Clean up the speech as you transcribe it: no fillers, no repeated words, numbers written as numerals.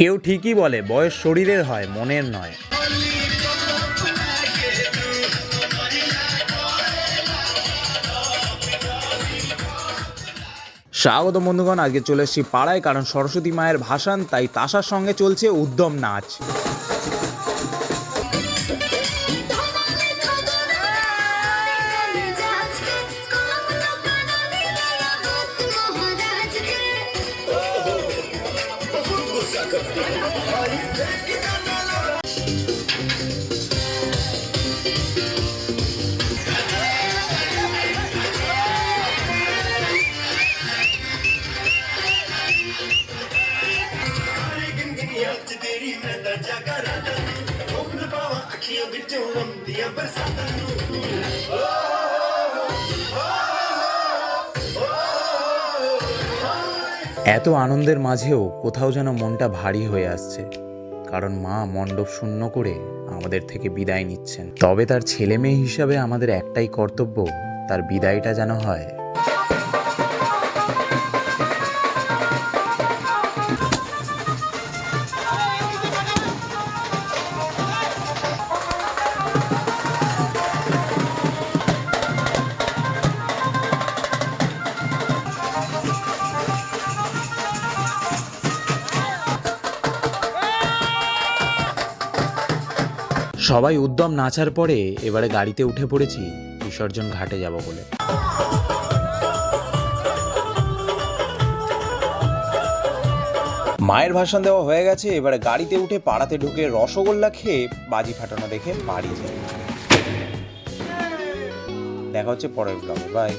কেউ ঠিকই বলে বয়স শরীরের হয়, মনের নয়। স্বাগত বন্ধুগণ, আজকে চলে এসেছি পাড়ায়, কারণ সরস্বতী মায়ের ভাসান, তাই তাসার সঙ্গে চলছে উদ্যম নাচ। এত আনন্দের মাঝেও কোথাও যেন মনটা ভারী হয়ে আসছে, কারণ মা মণ্ডপ শূন্য করে আমাদের থেকে বিদায় নিচ্ছেন। তবে তার ছেলে মেয়ে হিসাবে আমাদের একটাই কর্তব্য, তার বিদায়টা যেন হয়। সবাই উদ্যম নাচার পরে এবারে গাড়িতে উঠে পড়েছি বিসর্জন ঘাটে যাব বলে। মায়ের ভাষণ দেওয়া হয়ে গেছে, এবারে গাড়িতে উঠে পাড়াতে ঢুকে রসগোল্লা খেয়ে বাজি ফাটানো দেখে বাড়ি যাই। দেখা হচ্ছে পরের ব্লগে, বাই।